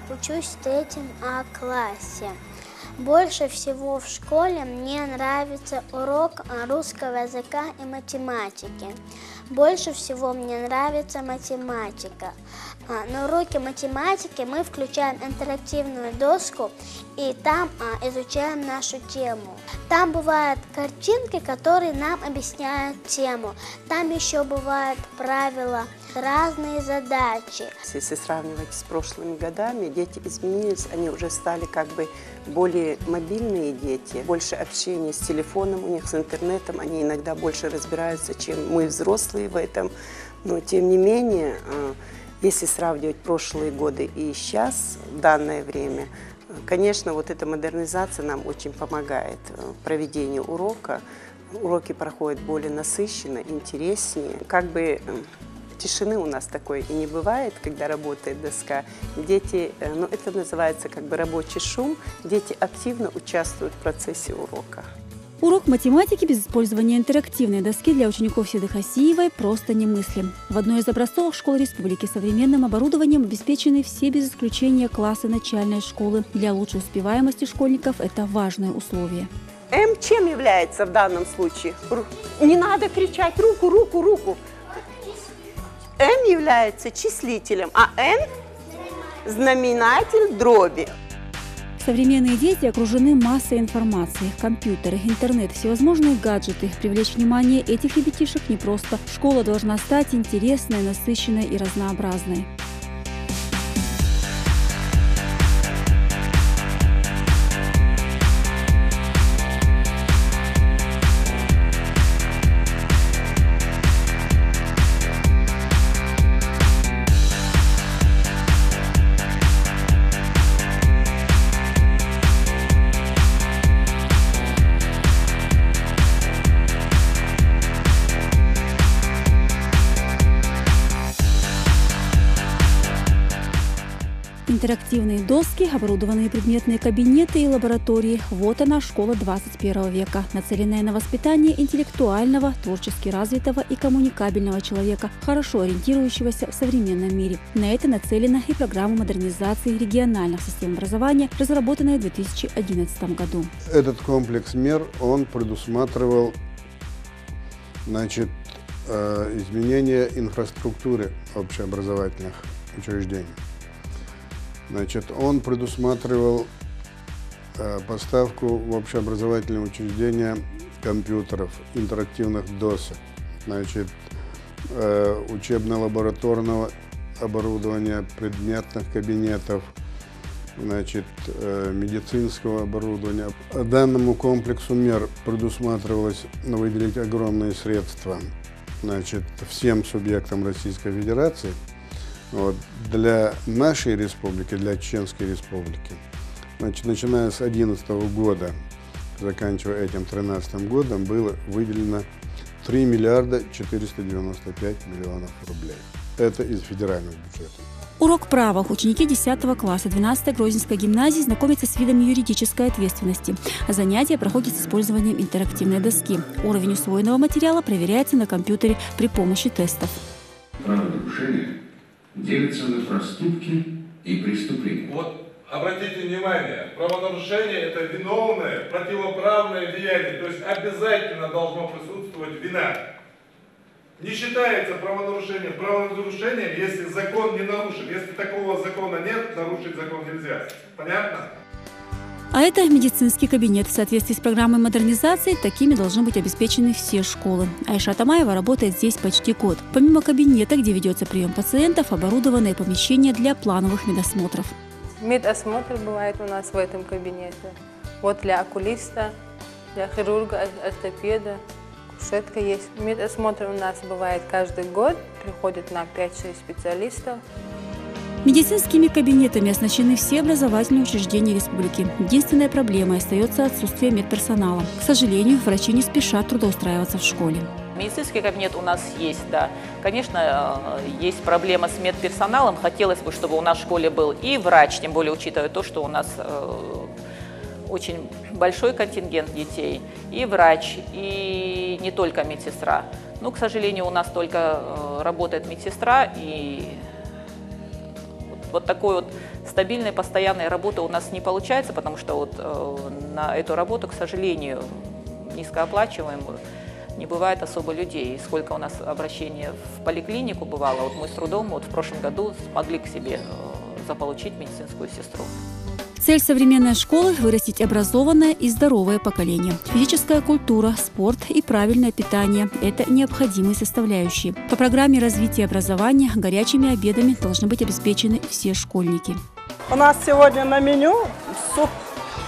учусь в 3 классе. Больше всего в школе мне нравится урок русского языка и математики. Больше всего мне нравится математика. На уроке математики мы включаем интерактивную доску и там изучаем нашу тему. Там бывают картинки, которые нам объясняют тему. Там еще бывают правила, разные задачи. Если сравнивать с прошлыми годами, дети изменились, они уже стали как бы более мобильные дети, больше общения с телефоном у них, с интернетом, они иногда больше разбираются, чем мы, взрослые, в этом. Но тем не менее, если сравнивать прошлые годы и сейчас, в данное время, конечно, вот эта модернизация нам очень помогает в проведении урока. Уроки проходят более насыщенно, интереснее. Как бы тишины у нас такой и не бывает, когда работает доска. Дети, ну, это называется как бы рабочий шум. Дети активно участвуют в процессе урока. Урок математики без использования интерактивной доски для учеников Седы Хасиевой просто немыслим. В одной из образцовых школ республики современным оборудованием обеспечены все без исключения классы начальной школы. Для лучшей успеваемости школьников это важное условие. М чем является в данном случае? Не надо кричать руку, руку, руку. М является числителем, а Н – знаменатель дроби. Современные дети окружены массой информации. Компьютеры, интернет, всевозможные гаджеты. Привлечь внимание этих ребятишек непросто. Школа должна стать интересной, насыщенной и разнообразной. Интерактивные доски, оборудованные предметные кабинеты и лаборатории. Вот она, школа 21 века, нацеленная на воспитание интеллектуального, творчески развитого и коммуникабельного человека, хорошо ориентирующегося в современном мире. На это нацелена и программа модернизации региональных систем образования, разработанная в 2011 году. Этот комплекс мер, он предусматривал, изменение инфраструктуры общеобразовательных учреждений. Он предусматривал поставку в общеобразовательные учреждения компьютеров, интерактивных досок, учебно-лабораторного оборудования, предметных кабинетов, медицинского оборудования. Данному комплексу мер предусматривалось выделить огромные средства всем субъектам Российской Федерации. Для нашей республики, для Чеченской республики, начиная с 2011 года, заканчивая этим 2013 годом, было выделено 3 миллиарда 495 миллионов рублей. Это из федерального бюджета. Урок права. Ученики 10 класса 12-й Грозненской гимназии знакомятся с видами юридической ответственности. Занятия проходят с использованием интерактивной доски. Уровень усвоенного материала проверяется на компьютере при помощи тестов. Правонарушения делятся на проступки и преступления. Вот обратите внимание, правонарушение – это виновное, противоправное деяние, то есть обязательно должно присутствовать вина. Не считается правонарушением если закон не нарушен. Если такого закона нет, нарушить закон нельзя. Понятно? А это медицинский кабинет. В соответствии с программой модернизации такими должны быть обеспечены все школы. Айша Тамаева работает здесь почти год. Помимо кабинета, где ведется прием пациентов, оборудованное помещение для плановых медосмотров. Медосмотр бывает у нас в этом кабинете. Вот для окулиста, для хирурга, ортопеда, кушетка есть. Медосмотр у нас бывает каждый год. Приходит нам 5-6 специалистов. Медицинскими кабинетами оснащены все образовательные учреждения республики. Единственная проблема остается отсутствие медперсонала. К сожалению, врачи не спешат трудоустраиваться в школе. Медицинский кабинет у нас есть, да. Конечно, есть проблема с медперсоналом. Хотелось бы, чтобы у нас в школе был и врач, тем более учитывая то, что у нас очень большой контингент детей, и врач, и не только медсестра. Но, к сожалению, у нас только работает медсестра, и вот такой вот стабильной, постоянной работы у нас не получается, потому что вот на эту работу, к сожалению, низкооплачиваемую, не бывает особо людей. И сколько у нас обращений в поликлинику бывало, вот мы с трудом вот в прошлом году смогли к себе заполучить медицинскую сестру. Цель современной школы – вырастить образованное и здоровое поколение. Физическая культура, спорт и правильное питание – это необходимые составляющие. По программе развития образования горячими обедами должны быть обеспечены все школьники. У нас сегодня на меню суп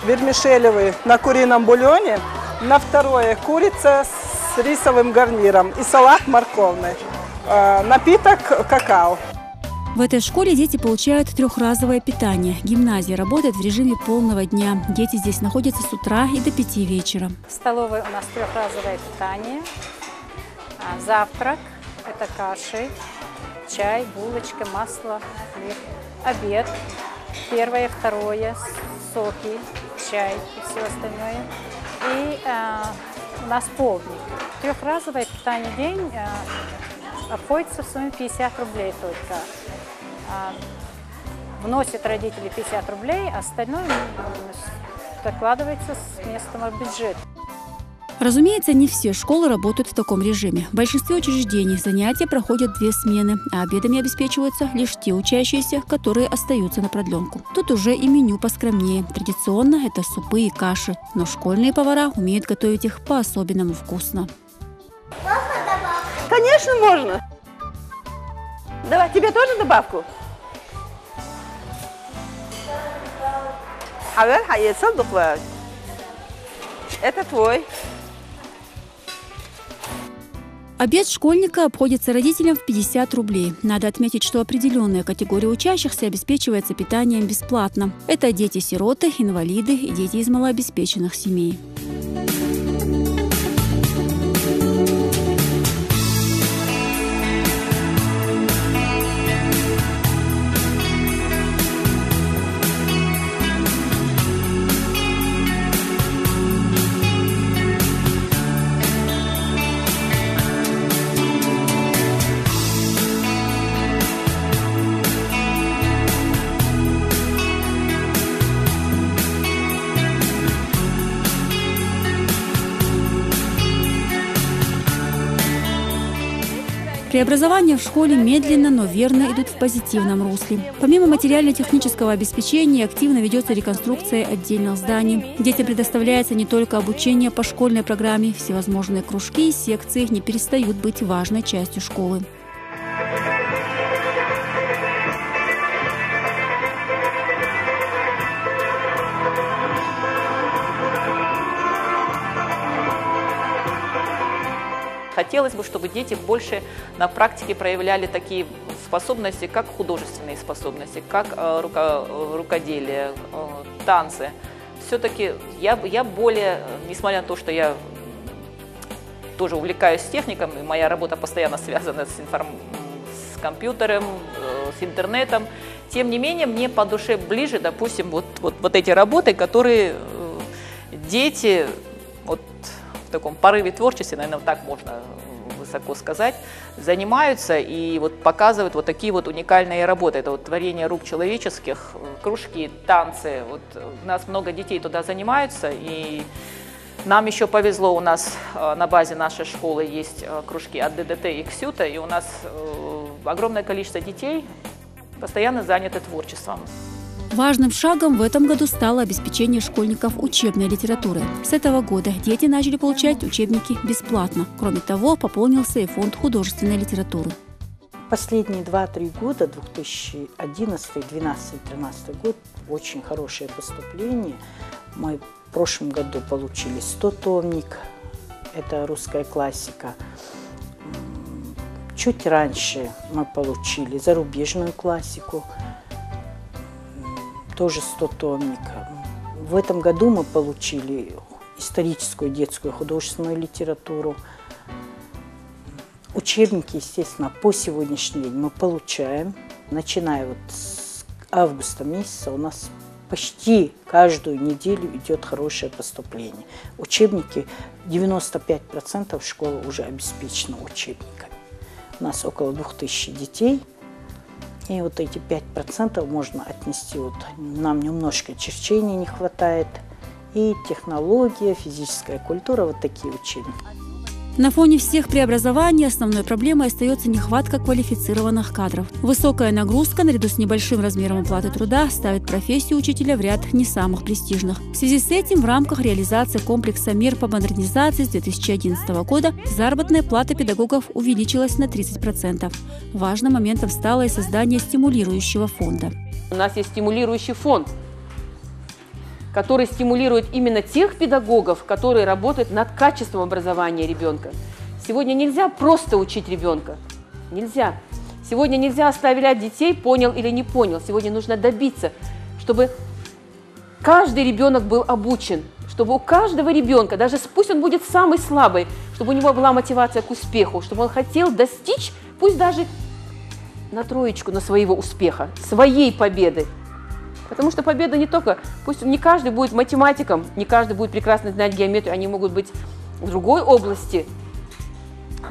вермишелевый на курином бульоне, на второе курица с рисовым гарниром и салат морковный, напиток какао. В этой школе дети получают трехразовое питание. Гимназия работает в режиме полного дня. Дети здесь находятся с утра и до 5 вечера. В столовой у нас трехразовое питание. Завтрак – это каши, чай, булочка, масло, хлеб. Обед – первое, второе, соки, чай и все остальное. И у нас полдник. Трехразовое питание в день обходится в сумме 50 рублей только. Вносят родители 50 рублей, а остальное докладывается с местного бюджета. Разумеется, не все школы работают в таком режиме. В большинстве учреждений занятия проходят 2 смены, а обедами обеспечиваются лишь те учащиеся, которые остаются на продленку. Тут уже и меню поскромнее. Традиционно это супы и каши, но школьные повара умеют готовить их по-особенному вкусно. Конечно, можно. Давай, тебе тоже добавку? Это твой. Обед школьника обходится родителям в 50 рублей. Надо отметить, что определенная категория учащихся обеспечивается питанием бесплатно. Это дети-сироты, инвалиды и дети из малообеспеченных семей. Преобразования в школе медленно, но верно идут в позитивном русле. Помимо материально-технического обеспечения, активно ведется реконструкция отдельных зданий. Детям предоставляется не только обучение по школьной программе, всевозможные кружки и секции не перестают быть важной частью школы. Хотелось бы, чтобы дети больше на практике проявляли такие способности, как художественные способности, как рукоделие, танцы. Все-таки я более, несмотря на то, что я тоже увлекаюсь техником, и моя работа постоянно связана с компьютером, с интернетом, тем не менее мне по душе ближе, допустим, вот эти работы, которые дети вот в таком порыве творчества, наверное, так можно высоко сказать, занимаются и вот показывают вот такие вот уникальные работы. Это вот творение рук человеческих, кружки, танцы. Вот у нас много детей туда занимаются, и нам еще повезло, у нас на базе нашей школы есть кружки от ДДТ и КСЮТа, и у нас огромное количество детей постоянно заняты творчеством. Важным шагом в этом году стало обеспечение школьников учебной литературой. С этого года дети начали получать учебники бесплатно. Кроме того, пополнился и фонд художественной литературы. Последние 2-3 года, 2011, 2012, 2013 год, очень хорошее поступление. Мы в прошлом году получили 100-томник, это русская классика. Чуть раньше мы получили зарубежную классику, тоже 100-томник. В этом году мы получили историческую детскую художественную литературу. Учебники, естественно, по сегодняшний день мы получаем. Начиная вот с августа месяца у нас почти каждую неделю идет хорошее поступление. Учебники, 95% школы уже обеспечены учебниками. У нас около 2000 детей. И вот эти 5% можно отнести, вот нам немножко черчения не хватает, и технология, физическая культура, вот такие учения. На фоне всех преобразований основной проблемой остается нехватка квалифицированных кадров. Высокая нагрузка наряду с небольшим размером оплаты труда ставит профессию учителя в ряд не самых престижных. В связи с этим в рамках реализации комплекса мер по модернизации с 2011 года заработная плата педагогов увеличилась на 30%. Важным моментом стало и создание стимулирующего фонда. У нас есть стимулирующий фонд, который стимулирует именно тех педагогов, которые работают над качеством образования ребенка. Сегодня нельзя просто учить ребенка. Нельзя. Сегодня нельзя оставлять детей, понял или не понял. Сегодня нужно добиться, чтобы каждый ребенок был обучен, чтобы у каждого ребенка, даже пусть он будет самый слабый, чтобы у него была мотивация к успеху, чтобы он хотел достичь, пусть даже на троечку, на своего успеха, своей победы. Потому что победа не только, пусть не каждый будет математиком, не каждый будет прекрасно знать геометрию, они могут быть в другой области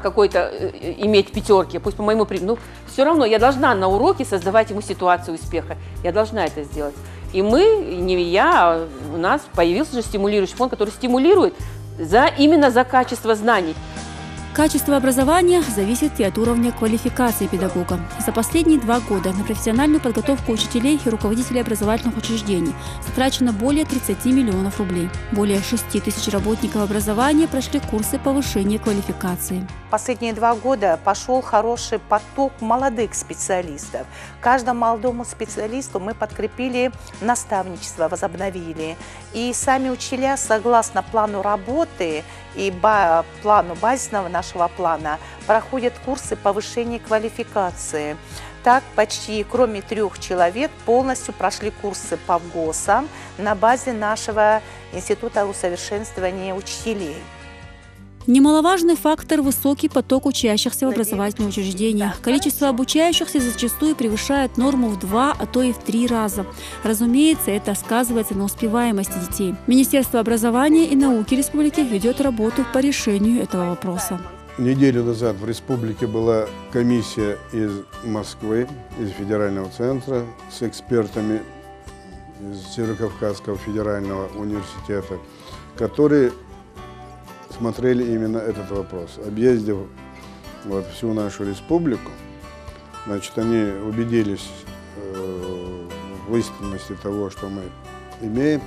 какой-то, иметь пятерки, пусть по моему примеру, но все равно я должна на уроке создавать ему ситуацию успеха, я должна это сделать. И мы, не я, а у нас появился же стимулирующий фонд, который стимулирует именно за качество знаний. Качество образования зависит и от уровня квалификации педагога. За последние 2 года на профессиональную подготовку учителей и руководителей образовательных учреждений затрачено более 30 миллионов рублей. Более 6 тысяч работников образования прошли курсы повышения квалификации. Последние 2 года пошел хороший поток молодых специалистов. Каждому молодому специалисту мы подкрепили наставничество, возобновили. И сами учителя, согласно плану работы и плану базисного нашего плана, проходят курсы повышения квалификации. Так, почти кроме 3 человек полностью прошли курсы по ВГОСам на базе нашего Института усовершенствования учителей. Немаловажный фактор – высокий поток учащихся в образовательных учреждениях. Количество обучающихся зачастую превышает норму в 2, а то и в 3 раза. Разумеется, это сказывается на успеваемости детей. Министерство образования и науки республики ведет работу по решению этого вопроса. Неделю назад в республике была комиссия из Москвы, из федерального центра, с экспертами из Северокавказского федерального университета, которые смотрели именно этот вопрос. Объездив всю нашу республику, значит, они убедились в истинности того, что мы имеем.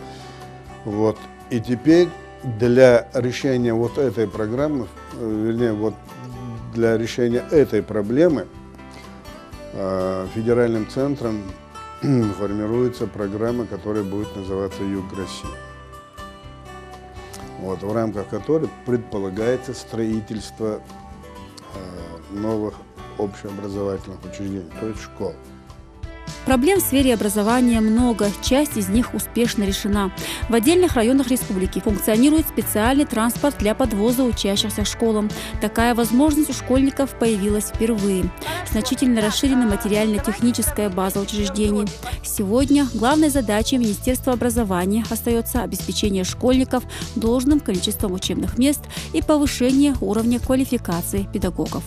И теперь для решения этой программы, вернее, для решения этой проблемы федеральным центром формируется программа, которая будет называться «Юг России», в рамках которой предполагается строительство новых общеобразовательных учреждений, то есть школ. Проблем в сфере образования много, часть из них успешно решена. В отдельных районах республики функционирует специальный транспорт для подвоза учащихся к школам. Такая возможность у школьников появилась впервые. Значительно расширена материально-техническая база учреждений. Сегодня главной задачей Министерства образования остается обеспечение школьников должным количеством учебных мест и повышение уровня квалификации педагогов.